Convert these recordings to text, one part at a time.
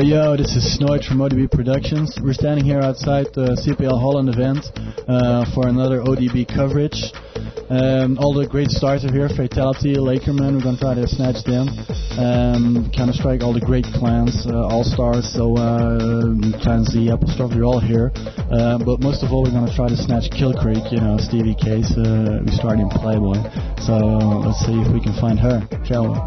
Yo, this is Snoid from ODB Productions. We're standing here outside the CPL Holland event for another ODB coverage. All the great stars are here: Fatality, Lakerman, we're going to try to snatch them. Counter-Strike, all the great clans, All-Stars, so Clan Z, Applestrop, they're all here. But most of all, we're going to try to snatch Kill Creek, Stevie Case, we started in Playboy. So let's see if we can find her, shall we?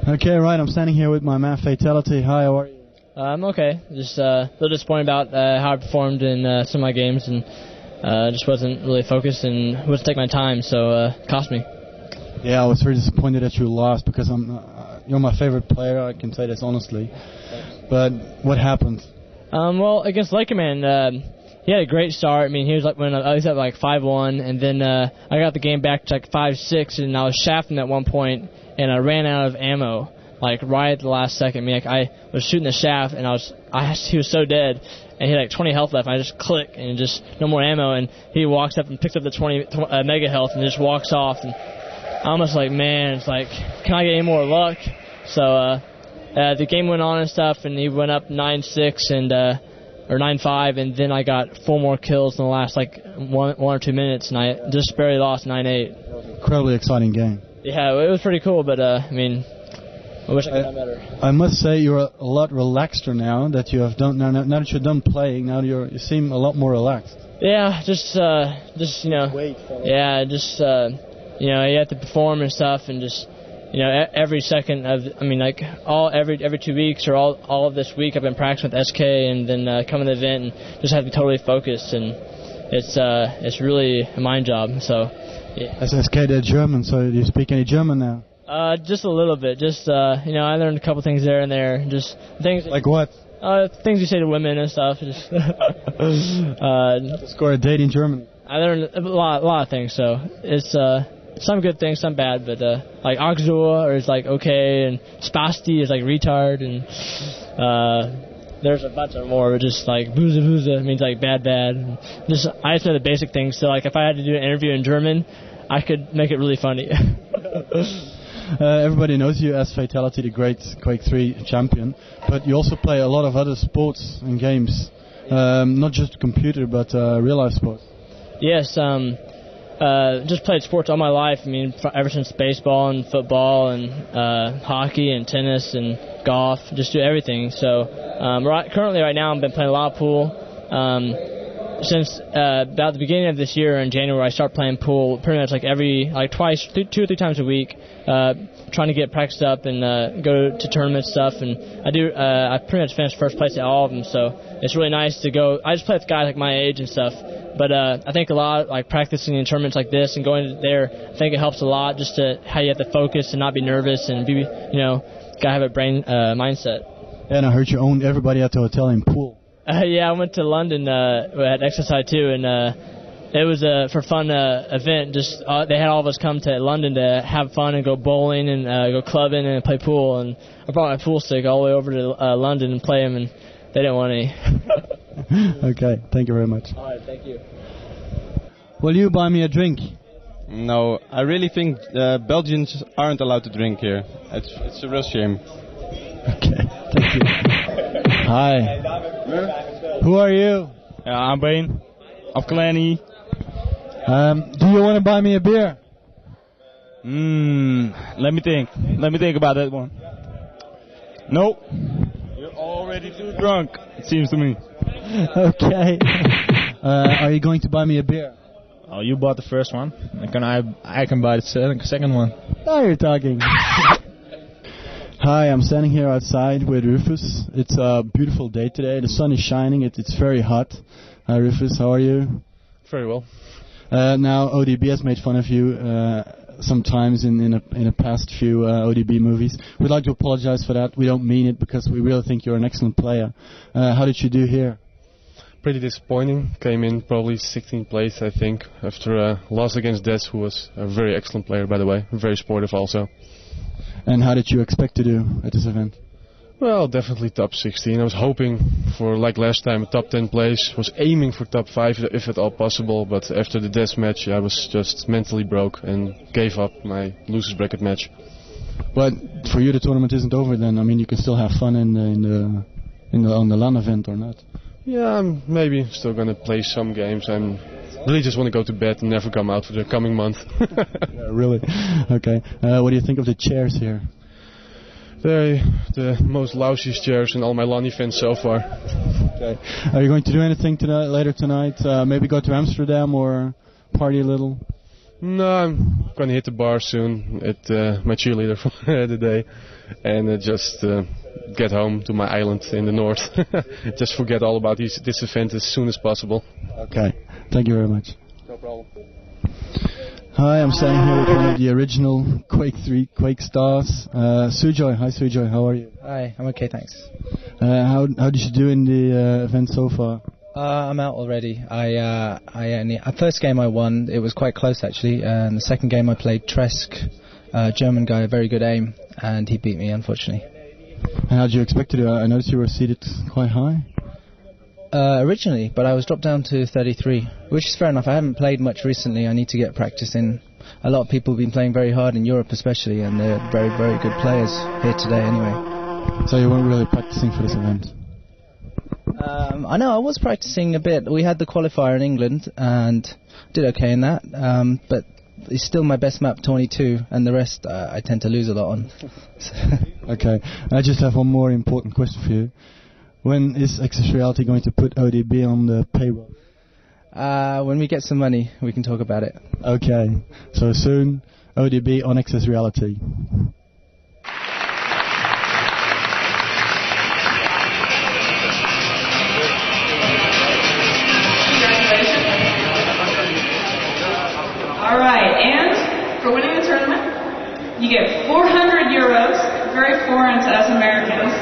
Okay, right, I'm standing here with my man Fatality. Hi, how are you? I'm okay. Just a little disappointed about how I performed in some of my games, and just wasn't really focused and wouldn't take my time, so it cost me. Yeah, I was very disappointed that you lost because you're my favorite player, I can say this honestly. But what happened? Well, against Lakerman, he had a great start. I mean, he was like when I was at like 5-1, and then I got the game back to like 5-6, and I was shafting at one point, and I ran out of ammo, like right at the last second. I mean, like I was shooting the shaft, and he was so dead, and he had like 20 health left. And I just click, and just no more ammo, and he walks up and picks up the 20 mega health, and just walks off. And I'm just like, man, it's like, can I get any more luck? So the game went on and stuff, and he went up 9-6 and or 9-5, and then I got 4 more kills in the last like one or 2 minutes, and I just barely lost 9-8. Incredibly exciting game. Yeah, it was pretty cool, but I mean, I wish I could have done better. I must say you're a lot relaxeder now that you have done. Now that you're done playing, now you seem a lot more relaxed. Yeah, just you know. Yeah, just you know, you have to perform and stuff, and just every second of, I mean, like every 2 weeks or all of this week I've been practicing with SK, and then coming to the event and just have to be totally focused, and it's really a mind job. So. Yeah. As SK, they're German, so do you speak any German now? Just a little bit. Just I learned a couple things there and there. Just things. Like what? Things you say to women and stuff. Just to score a date in Germany. I learned a lot of things. So it's some good things, some bad. But like Auxor is like okay, and Spasti is like retard, and there's a bunch of more. But just like Buza means like bad. And just I just know the basic things. So like if I had to do an interview in German, I could make it really funny. Everybody knows you as Fatality, the great Quake 3 champion, but you also play a lot of other sports and games, not just computer, but real-life sports. Yes, just played sports all my life. I mean, ever since baseball and football and hockey and tennis and golf, just do everything. So currently right now I've been playing a lot of pool. since about the beginning of this year in January, I started playing pool pretty much twice, 2 or 3 times a week, trying to get practiced up and go to tournament stuff. And I pretty much finished first place at all of them, so it's really nice to go. I just play with guys like my age and stuff, but I think a lot like practicing in tournaments like this and going there, I think it helps a lot just to how you have to focus and not be nervous and be, gotta have a brain mindset. And I heard you owned everybody at the hotel in pool. Yeah, I went to London at XSI too, and it was a for fun event. Just they had all of us come to London to have fun and go bowling and go clubbing and play pool. And I brought my pool stick all the way over to London and play them, and they didn't want any. Okay, thank you very much. All right, thank you. Will you buy me a drink? No, I really think Belgians aren't allowed to drink here. It's a real shame. Okay, thank you. Hi. Who are you? I'm Bane. Of Clanny. Do you want to buy me a beer? Let me think. Let me think about that one. Nope. You're already too drunk, it seems to me. Okay. Are you going to buy me a beer? Oh, you bought the first one. I can buy the second one. Now you're talking. Hi, I'm standing here outside with Rufus. It's a beautiful day today. The sun is shining. It's very hot. Hi, Rufus. How are you? Very well. Now, ODB has made fun of you sometimes in a past few ODB movies. We'd like to apologize for that. We don't mean it because we really think you're an excellent player. How did you do here? Pretty disappointing. Came in probably 16th place, I think, after a loss against Des, who was a very excellent player, by the way. Very sportive also. And how did you expect to do at this event? Well, definitely top 16. I was hoping for, like last time, a top 10 place. Was aiming for top 5 if at all possible, but after the Des match I was just mentally broke and gave up my losers bracket match. But for you the tournament isn't over then. I mean, you can still have fun on the LAN event or not? Yeah, I'm maybe still going to play some games. I'm really just want to go to bed and never come out for the coming month. Yeah, really? Okay. What do you think of the chairs here? They're the most lousiest chairs in all my LAN events so far. Okay. Are you going to do anything later tonight? Maybe go to Amsterdam or party a little? No, I'm going to hit the bar soon at my cheerleader for the day and just get home to my island in the north. Just forget all about this event as soon as possible. Okay. Thank you very much. No problem. Hi, I'm standing here with one of the original Quake stars, Sujoy. Hi, Sujoy. How are you? Hi, I'm okay, thanks. How did you do in the event so far? I'm out already. First game I won. It was quite close actually. And the second game I played Tresk, German guy, very good aim, and he beat me unfortunately. And how did you expect to do? I noticed you were seated quite high. Originally, but I was dropped down to 33, which is fair enough. I haven't played much recently. I need to get practice in. A lot of people have been playing very hard in Europe especially, and they're very, very good players here today anyway. So you weren't really practicing for this event? I know, I was practicing a bit. We had the qualifier in England, and did okay in that, but it's still my best map, 22, and the rest I tend to lose a lot on. Okay, I just have one more important question for you. When is Access Reality going to put ODB on the payroll? When we get some money, we can talk about it. Okay, so soon, ODB on Access Reality. Alright, and for winning the tournament, you get 400 euros, very foreign to us Americans.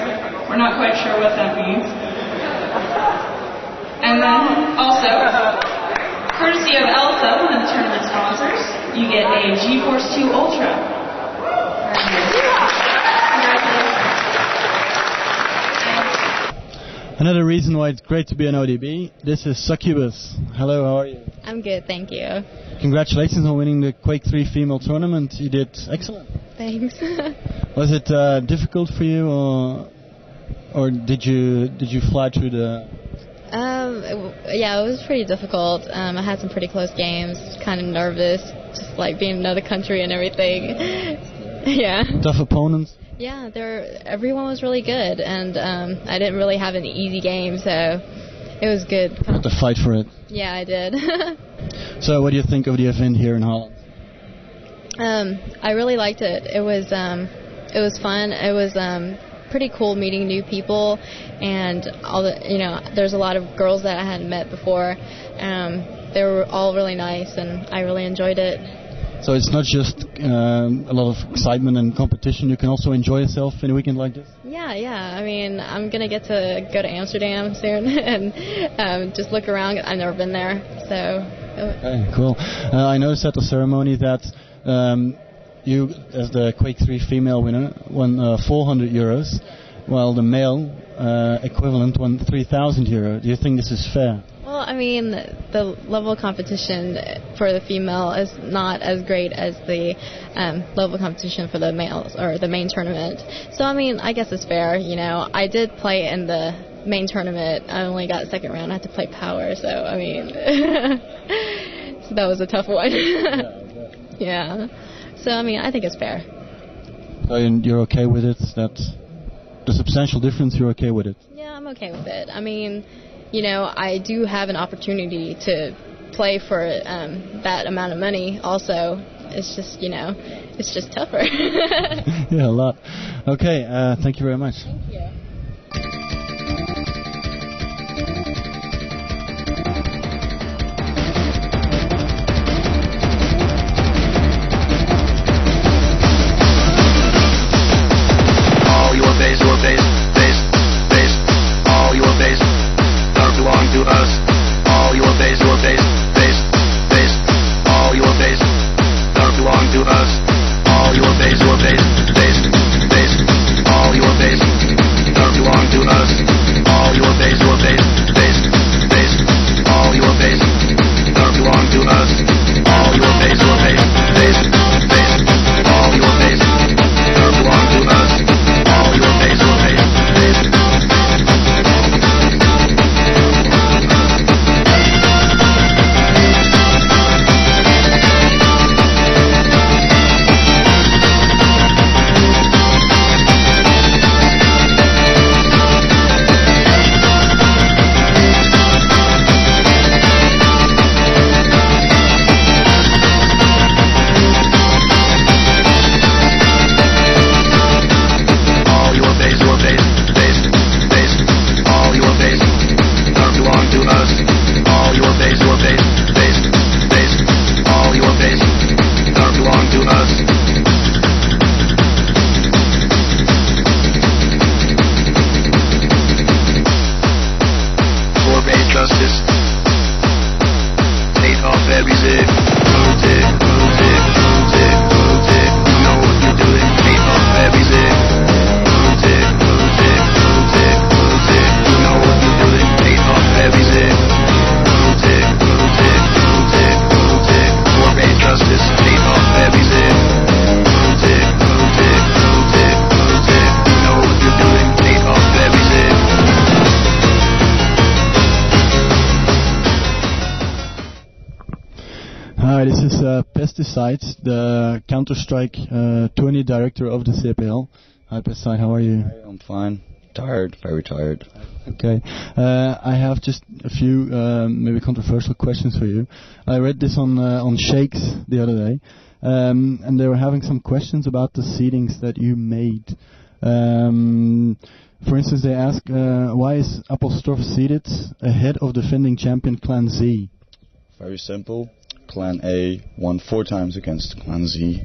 We're not quite sure what that means. And then, also, courtesy of Elsa, one of the tournament sponsors, you get a GeForce 2 Ultra. Another reason why it's great to be an ODB, this is Succubus. Hello, how are you? I'm good, thank you. Congratulations on winning the Quake 3 female tournament. You did excellent. Thanks. Was it difficult for you, or did you fly through the... Yeah, it was pretty difficult. I had some pretty close games, kind of nervous, just like being in another country and everything. Yeah. Tough opponents? Yeah, everyone was really good, and I didn't really have an easy game, so it was good. You had to fight for it. Yeah, I did. So what do you think of the event here in Holland? I really liked it. It was fun. It was pretty cool meeting new people, and there's a lot of girls that I hadn't met before. They were all really nice, and I really enjoyed it. So it's not just a lot of excitement and competition. You can also enjoy yourself in a weekend like this? Yeah. I mean, I'm going to get to go to Amsterdam soon and just look around. I've never been there, so... Okay, cool. I noticed at the ceremony that you, as the Quake 3 female winner, won 400 euros, while the male equivalent won 3,000 euros. Do you think this is fair? Well, I mean, the level of competition for the female is not as great as the level of competition for the males or the main tournament. So, I mean, I guess it's fair. I did play in the main tournament. I only got second round. I had to play power, so I mean, so that was a tough one. Yeah. So, I mean, I think it's fair. So you're okay with it? That's the substantial difference. You're okay with it? Yeah, I'm okay with it. I mean, I do have an opportunity to play for that amount of money also. It's just, it's just tougher. Yeah, a lot. Okay, thank you very much. Thank you. All your base, all your base, don't belong to us. All your base, all your base, don't belong to us. All your base, all your base, don't belong to us. All your base, all your base, don't belong to us. All your base, all your base, don't belong to us. All your base, all your base. Hi, this is Pesticides, the Counter-Strike tourney director of the CPL. Hi, Pesticide, how are you? I'm fine. Tired, very tired. Okay. I have just a few maybe controversial questions for you. I read this on Shakes the other day, and they were having some questions about the seedings that you made. For instance, they ask, why is Appelstorf seeded ahead of defending champion Clan Z? Very simple. Clan A won 4 times against Clan Z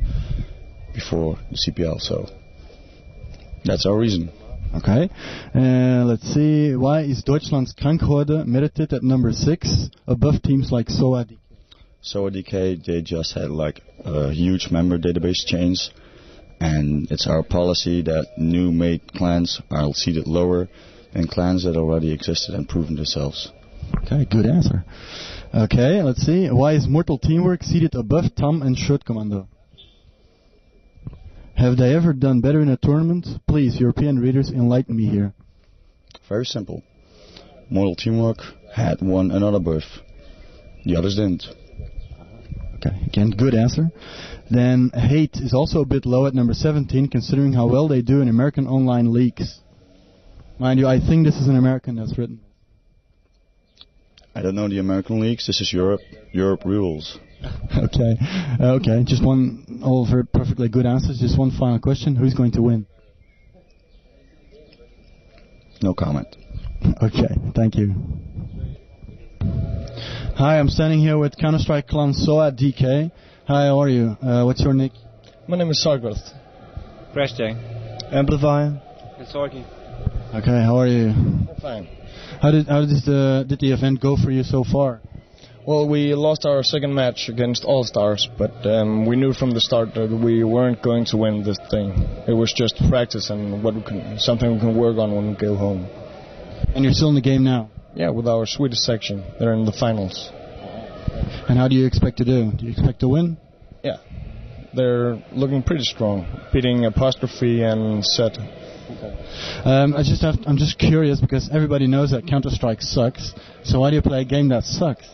before the CPL, so that's our reason. Okay. Let's see. Why is Deutschland's Krankhorde merited at number 6 above teams like SOA DK? SOA DK, they just had like a huge member database change, and it's our policy that new made clans are seated lower than clans that already existed and proven themselves. Okay, good answer. Okay, let's see. Why is Mortal Teamwork seated above TAM and Schurtkommando? Have they ever done better in a tournament? Please, European readers, enlighten me here. Very simple. Mortal Teamwork had won another berth. The others didn't. Okay, again, good answer. Then Hate is also a bit low at number 17, considering how well they do in American online leagues. Mind you, I think this is an American that's written. I don't know the American leagues. This is Europe. Europe rules. Okay. Just all very perfectly good answers. Just one final question. Who's going to win? No comment. Okay, thank you. Hi, I'm standing here with Counter-Strike clan Soa DK. Hi, how are you? What's your nick? My name is Sargworth. Pressjay. Amplifier. It's Sorky. Okay, how are you? I'm fine. How did the event go for you so far? Well, we lost our second match against All Stars, but we knew from the start that we weren't going to win this thing. It was just practice and something we can work on when we go home. And you're still in the game now? Yeah, with our Swedish section. They're in the finals. And how do you expect to do? Do you expect to win? Yeah. They're looking pretty strong, beating Apostrophe and Set. I'm just curious because everybody knows that Counter-Strike sucks. So why do you play a game that sucks?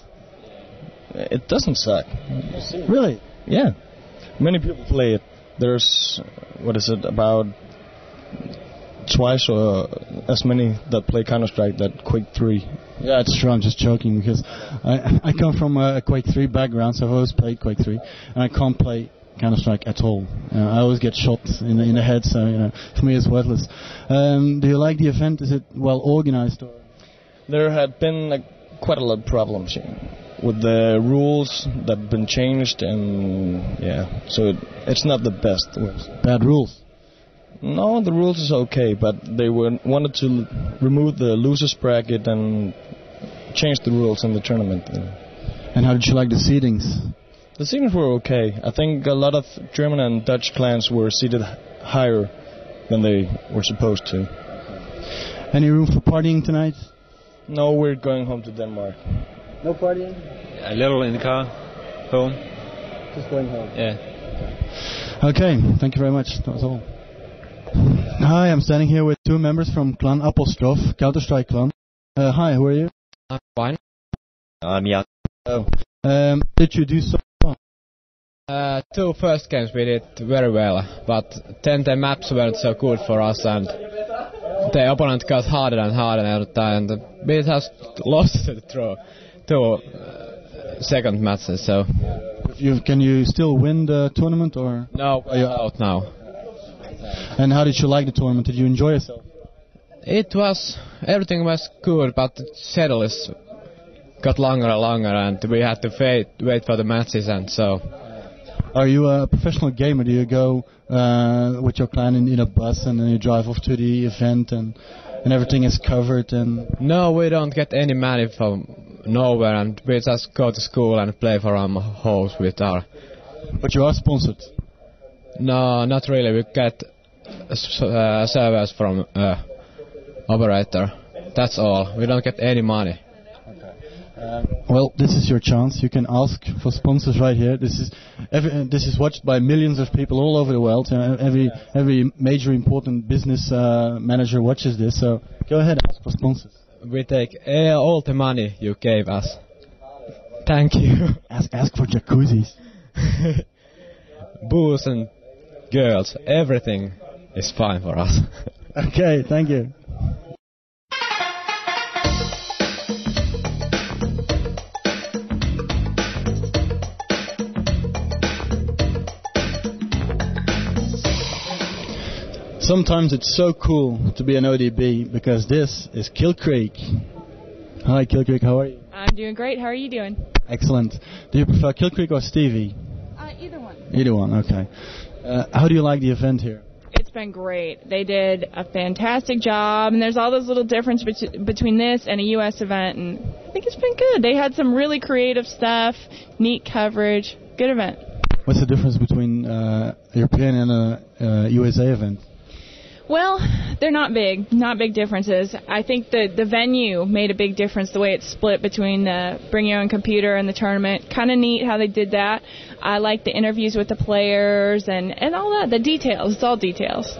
It doesn't suck. Really? Yeah. Many people play it. There's, about twice or as many that play Counter-Strike that Quake 3. Yeah, it's true. I'm just joking because I come from a Quake 3 background, so I've always played Quake 3, and I can't play Counter-Strike at all. I always get shot in the head, so for me it's worthless. Do you like the event? Is it well organized? Or? There had been quite a lot of problems with the rules that have been changed, and so it's not the best. Bad rules? No, the rules is okay, but they wanted to remove the losers bracket and change the rules in the tournament. And how did you like the seedings? The seedings were okay. I think a lot of German and Dutch clans were seeded higher than they were supposed to. Any room for partying tonight? No, we're going home to Denmark. No partying? A little in the car. Home. Just going home? Yeah. Okay, thank you very much. That was all. Hi, I'm standing here with two members from Clan Apostrophe, Counter-Strike clan. Hi, who are you? I'm fine. I'm Jan. Did you do so far? Two first games we did very well, but then the maps weren't so good for us, and the opponent got harder and harder every time, and we just lost the two second matches. So. Can you still win the tournament, or? No, we're out now. And how did you like the tournament? Did you enjoy yourself? Everything was good, but the schedules got longer and longer, and we had to wait for the matches, and so. Are you a professional gamer? Do you go with your clan in a bus and then you drive off to the event and everything is covered? And no, we don't get any money from nowhere, and we just go to school and play for our house with our. But you are sponsored? No, not really. We get servers from operator. That's all. We don't get any money. Well, this is your chance. You can ask for sponsors right here. This is watched by millions of people all over the world. Every major important business manager watches this. So go ahead, ask for sponsors. We take all the money you gave us. Thank you. Ask for jacuzzis. Booze and girls, everything is fine for us. Okay, thank you. Sometimes it's so cool to be an ODB because this is Kill Creek. Hi, Kill Creek, how are you? I'm doing great. How are you doing? Excellent. Do you prefer Kill Creek or Stevie? Either one. Either one, okay. How do you like the event here? It's been great. They did a fantastic job, and there's all those little differences between this and a U.S. event, and I think it's been good. They had some really creative stuff, neat coverage, good event. What's the difference between European and a USA event? Well, they're not big differences. I think the venue made a big difference, the way it's split between the bring your own computer and the tournament. Kind of neat how they did that. I like the interviews with the players and all that, the details. It's all details.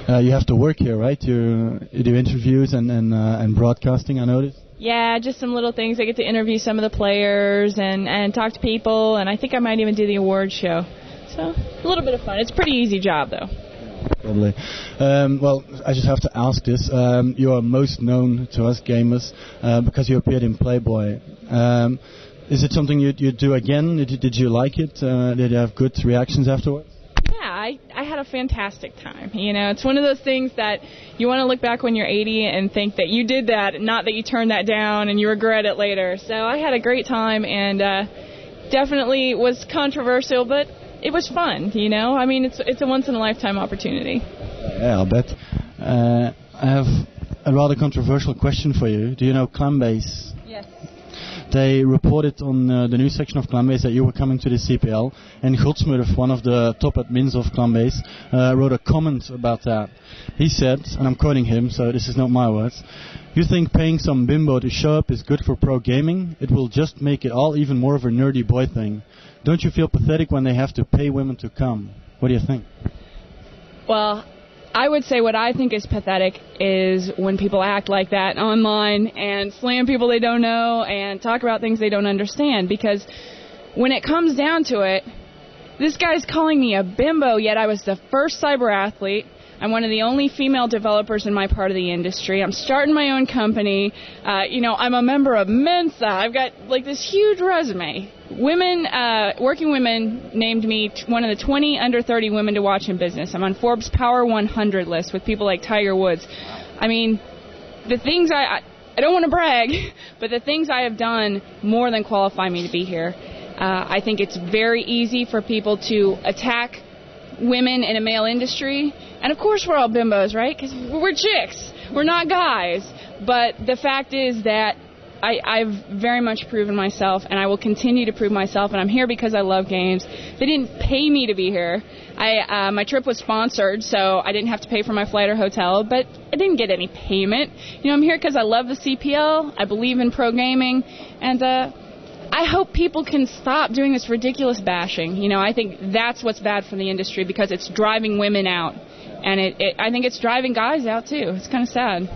You have to work here, right? You do interviews and broadcasting, I noticed. Yeah, just some little things. I get to interview some of the players and talk to people, and I think I might even do the awards show. So, a little bit of fun. It's a pretty easy job, though. Totally. Well, I just have to ask this. You are most known to us gamers because you appeared in Playboy. Is it something you do again? Did you like it? Did you have good reactions afterwards? Yeah, I had a fantastic time. You know, it's one of those things that you want to look back when you're 80 and think that you did that, not that you turned that down and you regret it later. So I had a great time, and definitely was controversial, but it was fun, you know? I mean, it's a once-in-a-lifetime opportunity. Yeah, I'll bet. I have a rather controversial question for you. Do you know Clambase? Yes. They reported on the news section of Clambase that you were coming to the CPL, and Godsmurf, one of the top admins of Clambase, wrote a comment about that. He said, and I'm quoting him, so this is not my words, "You think paying some bimbo to show up is good for pro gaming? It will just make it all even more of a nerdy boy thing. Don't you feel pathetic when they have to pay women to come?" What do you think? Well, I would say what I think is pathetic is when people act like that online and slam people they don't know and talk about things they don't understand. Because when it comes down to it, this guy's calling me a bimbo, yet I was the first cyber athlete. I'm one of the only female developers in my part of the industry. I'm starting my own company. I'm a member of Mensa. I've got like this huge resume. Working women named me one of the 20 under 30 women to watch in business. I'm on Forbes Power 100 list with people like Tiger Woods. I mean, the things I don't want to brag, but the things I have done more than qualify me to be here. I think it's very easy for people to attack women in a male industry. And of course we're all bimbos, right? Because we're chicks. We're not guys. But the fact is that I've very much proven myself, and I will continue to prove myself, and I'm here because I love games. They didn't pay me to be here. My trip was sponsored, so I didn't have to pay for my flight or hotel, but I didn't get any payment. You know, I'm here because I love the CPL, I believe in pro gaming, and I hope people can stop doing this ridiculous bashing. You know, I think that's what's bad for the industry, because it's driving women out, and I think it's driving guys out too. It's kind of sad.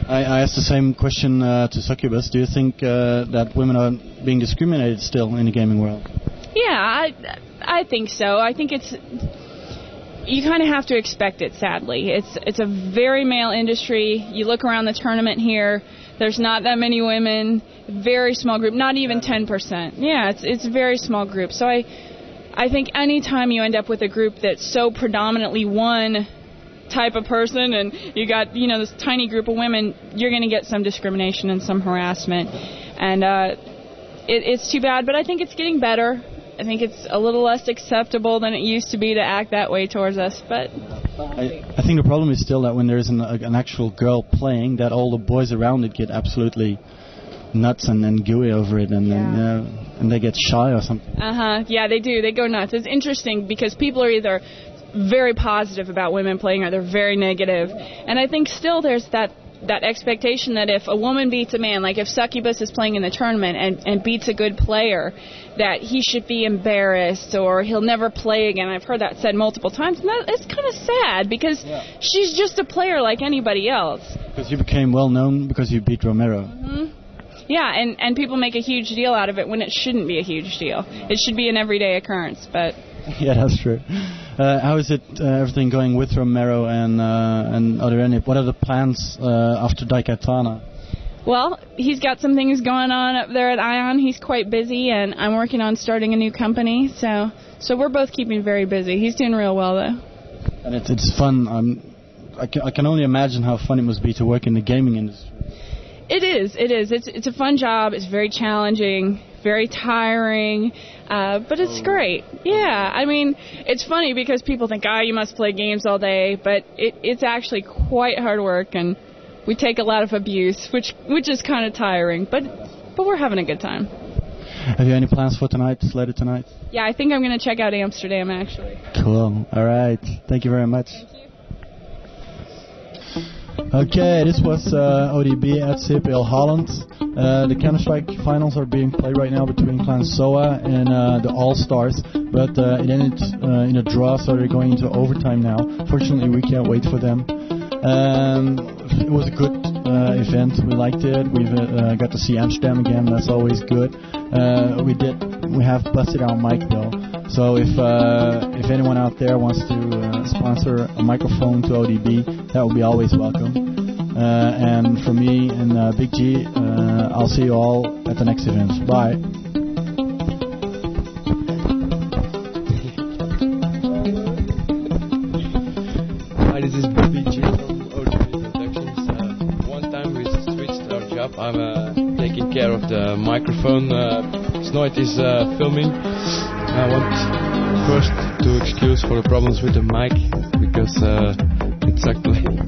I asked the same question to Succubus. Do you think that women are being discriminated still in the gaming world? Yeah, I think so. I think you kind of have to expect it, sadly. It's a very male industry. You look around the tournament here, there's not that many women, very small group, not even 10%. Yeah, it's a very small group. So I think any time you end up with a group that's so predominantly one type of person, and you got, this tiny group of women, you're going to get some discrimination and some harassment. And it's too bad, but I think it's getting better. I think it's a little less acceptable than it used to be to act that way towards us, but I think the problem is still that when there's an actual girl playing, that all the boys around it get absolutely nuts and gooey over it, and and they get shy or something. Yeah, they do. They go nuts. It's interesting because people are either very positive about women playing or they're very negative. And I think still there's that expectation that if a woman beats a man, like if Succubus is playing in the tournament and beats a good player, that he should be embarrassed or he'll never play again. I've heard that said multiple times. And it's kind of sad because she's just a player like anybody else. Because you became well known because you beat Romero. Yeah, and people make a huge deal out of it when it shouldn't be a huge deal. It should be an everyday occurrence, but... Yeah, that's true. How is it everything going with Romero, and what are the plans after Daikatana? Well, he's got some things going on up there at Ion. He's quite busy, and I'm working on starting a new company, so we're both keeping very busy. He's doing real well, though. And it's fun. I can only imagine how fun it must be to work in the gaming industry. It is. It's a fun job. It's very challenging, very tiring, but it's great. Yeah, I mean, it's funny because people think, you must play games all day, but it's actually quite hard work, and we take a lot of abuse, which is kind of tiring, but we're having a good time. Have you any plans for tonight, later tonight? Yeah, I think I'm going to check out Amsterdam, actually. Cool. All right. Thank you very much. Thank you. Okay, this was ODB at CPL Holland. The Counter-Strike finals are being played right now between Clan SOA and the All-Stars, but it ended in a draw, so they're going into overtime now. Fortunately, we can't wait for them. It was a good event. We liked it. We've got to see Amsterdam again. That's always good. We have busted our mic though. So if anyone out there wants to sponsor a microphone to ODB, that would be always welcome. And from me and Big G, I'll see you all at the next event. Bye. Hi, this is Big G from ODB Productions. One time we switched our job. I'm taking care of the microphone. Snoit is filming. I want first to excuse for the problems with the mic because it's actually